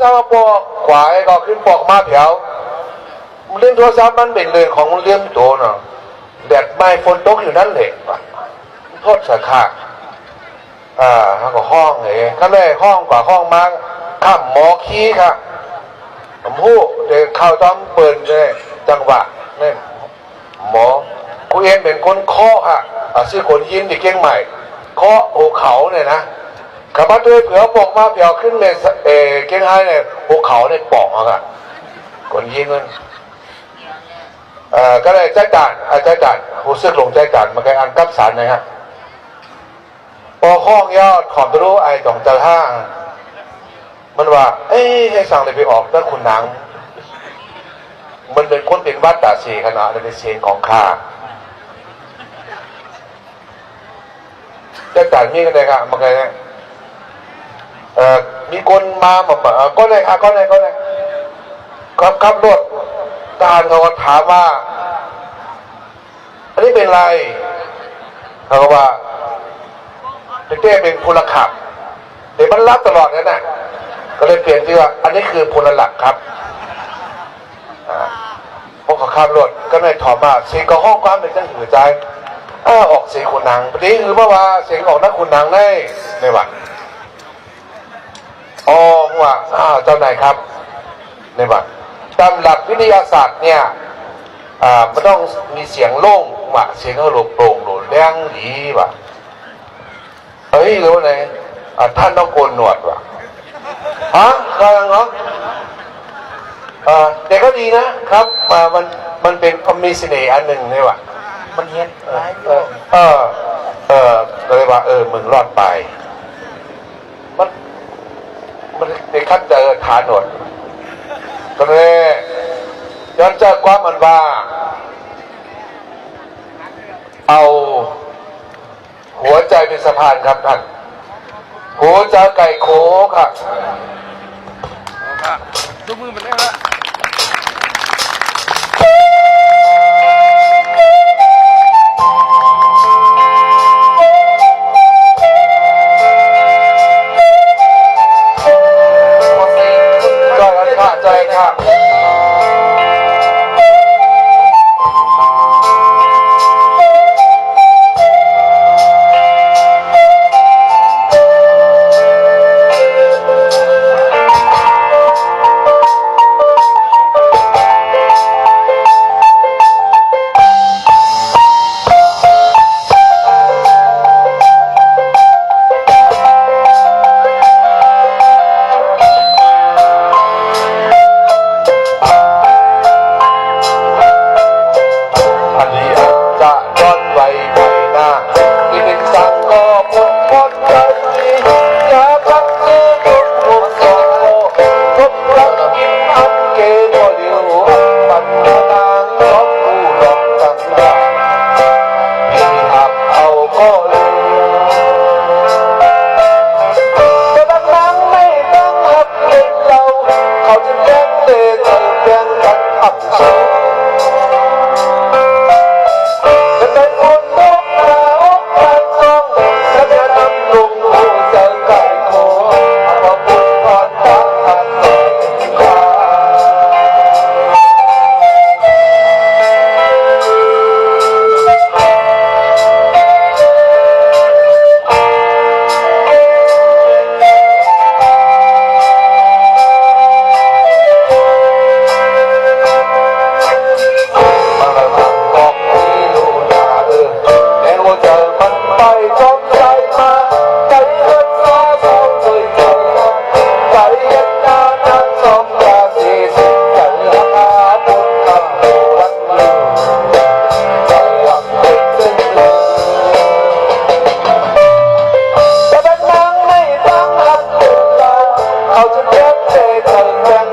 ศัพท์มาปอกขวายก็ขึ้นปอกมาแถวเรื่องโทรศัพท์มันเป็นเรื่องของเรื่องโตเนาะแดดไม่ฝนตกอยู่นั่นแหละโทษสักขาเขาก็ห้องไงก็เลยห้องกว่าห้องมาข้ามหมอขี้ค่ะผมพูดเดี๋ยวเข้าต้องเปิดเลยจังหวะเนี่ยหมอกูเองเป็นคนเคาะค่ะชื่อคนยินที่เก่งใหม่เคาะโอเขาเนี่ยนะขับมาด้วยเผื่อปอกมาเผื่อขึ้นเลยเก่งไห้เนี่ยโอเขาเนี่ยปอกค่ะคนยินมันก็เลยใจด่านหูซึกลงใจด่านมาแกอันกับสารนะฮะพอห้องยอดขอบตรู้ไอตองเจอห้างมันว่าให้สั่งเลยไปออกนั่นคุณนางมันเป็นคนเป็นวัดตาสีขนาดในเสียงของข้าใจด่านมีกันเลยครับมาไงเนี่ยมีคนมาก็เลยครับขับรถทหารเขาถามว่าอันนี้เป็นไรเขาก็ว่าเป็นเต้เป็นพลขับเดี๋ยวมันรับตลอดนั่นน่ะก็เลยเปลี่ยนชื่อว่าอันนี้คือพลหลักครับพวกเขาขับรถก็เลยถอดมาเสียงก็ห้องความเป็นเรื่องหัวใจออกเสียงคุณนางพอดีคือเมื่อวานเสียงออกนักคุณนางในวันว่าเจ้านายครับในวันตามหลักวิทยาศาสตร์เนี่ยมันต้องมีเสียงโล่งว่ะเสียงเขาโปร่งโหลดแรงดีว่ะรู้ไหมท่านต้องโกนหนวดว่ะกำลังเหรอแต่ก็ดีนะครับมันเป็นมีเสน่ห์อันหนึ่งนี่ว่ะมันเห็นก็เลยว่ามึงรอดไปมันในขั้นเจอฐานหนวดก็เลยย้อนเจอความมันว่าเอาหัวใจเป็นสะพานครับท่านหัวใจไก่โคค่ะดูมือมันได้ละใจค่ะเอาจะเก็บใจเธอแบ่ง